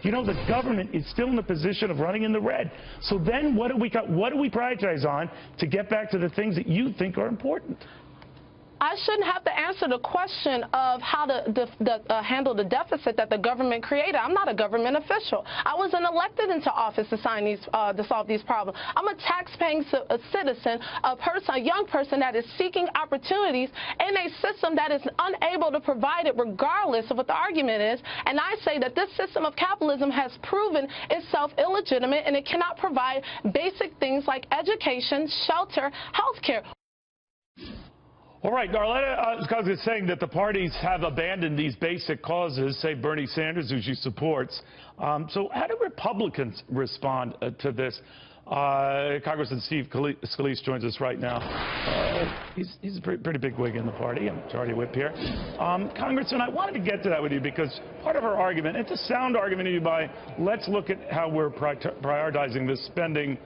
you know, the government is still in the position of running in the red. So then what do we prioritize on to get back to the things that you think are important? I shouldn't have to answer the question of how to handle the deficit that the government created. I'm not a government official. I wasn't elected into office to solve these problems. I'm a tax-paying citizen, a young person that is seeking opportunities in a system that is unable to provide it regardless of what the argument is. And I say that this system of capitalism has proven itself illegitimate, and it cannot provide basic things like education, shelter, health care. All right, Darletta Scalise is saying that the parties have abandoned these basic causes, say Bernie Sanders, who she supports. So how do Republicans respond to this? Congressman Steve Scalise joins us right now. He's a pretty big wig in the party. I'm majority whip here. Congressman, I wanted to get to that with you because part of our argument, it's a sound argument to you by let's look at how we're prioritizing this spending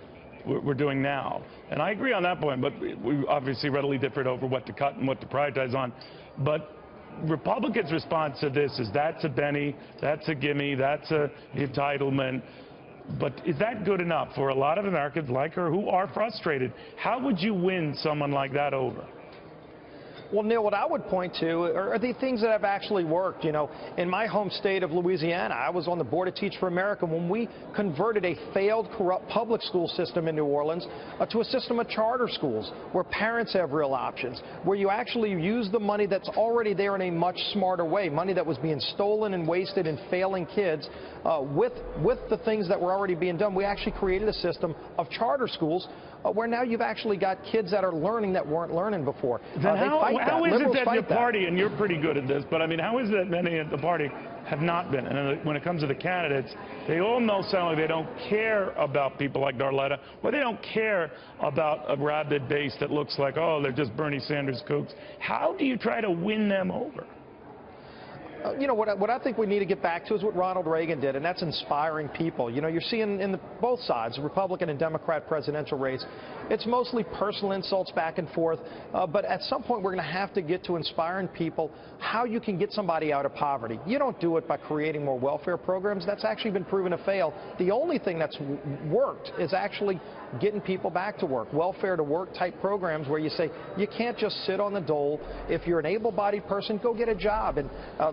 we're doing now. And I agree on that point, but we obviously readily differed over what to cut and what to prioritize on. But Republicans' response to this is that's a Benny, that's a gimme, that's a entitlement. But is that good enough for a lot of Americans like her who are frustrated? How would you win someone like that over? Well, Neil, what I would point to are the things that have actually worked. You know, in my home state of Louisiana, I was on the board of Teach for America when we converted a failed, corrupt public school system in New Orleans to a system of charter schools where parents have real options, where you actually use the money that's already there in a much smarter way, money that was being stolen and wasted and failing kids. With the things that were already being done, we actually created a system of charter schools where now you've actually got kids that are learning that weren't learning before. How is it that the party, and you're pretty good at this, but I mean, how is it that many at the party have not been? And when it comes to the candidates, they all sound like they don't care about people like Darletta, or they don't care about a rabid base that looks like, oh, they're just Bernie Sanders kooks. How do you try to win them over? You know, what I think we need to get back to is what Ronald Reagan did, and that's inspiring people. You know, you're seeing in both sides, the Republican and Democrat presidential race, it's mostly personal insults back and forth, but at some point we're going to have to get to inspiring people how you can get somebody out of poverty. You don't do it by creating more welfare programs. That's actually been proven to fail. The only thing that's worked is actually getting people back to work, welfare to work type programs where you say you can't just sit on the dole. If you're an able-bodied person, go get a job. And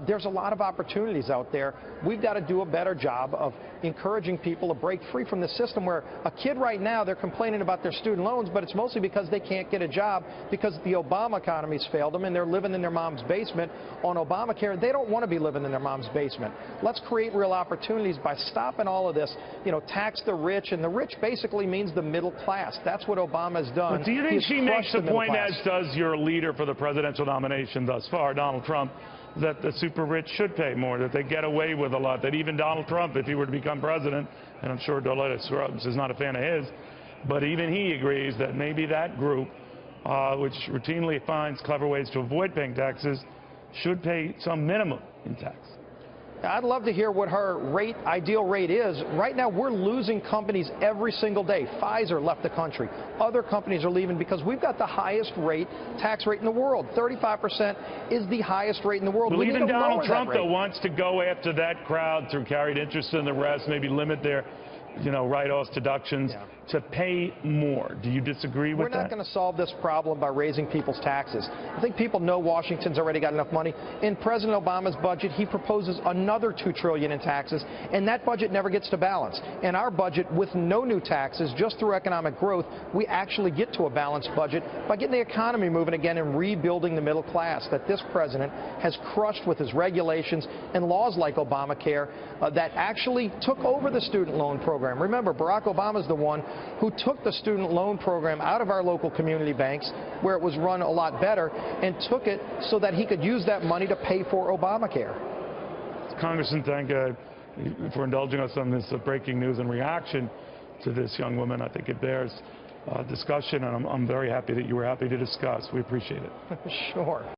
there's a lot of opportunities out there. We've got to do a better job of encouraging people to break free from the system where a kid right now, they're complaining about their student loans, but it's mostly because they can't get a job because the Obama economy's failed them and they're living in their mom's basement on Obamacare. They don't want to be living in their mom's basement. Let's create real opportunities by stopping all of this, you know, tax the rich, and the rich basically means the middle class. That's what Obama's done. But do you think she makes the point, as does your leader for the presidential nomination thus far, Donald Trump, that the super rich should pay more, that they get away with a lot, that even Donald Trump, if he were to become president, and I'm sure Darletta Scruggs is not a fan of his, but even he agrees that maybe that group, which routinely finds clever ways to avoid paying taxes, should pay some minimum in tax. I'd love to hear what her ideal rate is. Right now, we're losing companies every single day. Pfizer left the country. Other companies are leaving because we've got the highest tax rate in the world. 35% is the highest rate in the world. Well, even Donald Trump, though, wants to go after that crowd through carried interest in the rest, maybe limit their write-offs, deductions, to pay more. Do you disagree with that? We're not going to solve this problem by raising people's taxes. I think people know Washington's already got enough money. In President Obama's budget, he proposes another $2 trillion in taxes, and that budget never gets to balance. In our budget, with no new taxes, just through economic growth, we actually get to a balanced budget by getting the economy moving again and rebuilding the middle class that this president has crushed with his regulations and laws like Obamacare that actually took over the student loan program. Remember, Barack Obama's the one who took the student loan program out of our local community banks, where it was run a lot better, and took it so that he could use that money to pay for Obamacare. Congressman, thank you for indulging us on this breaking news and reaction to this young woman. I think it bears discussion, and I'm very happy that you were happy to discuss. We appreciate it. Sure.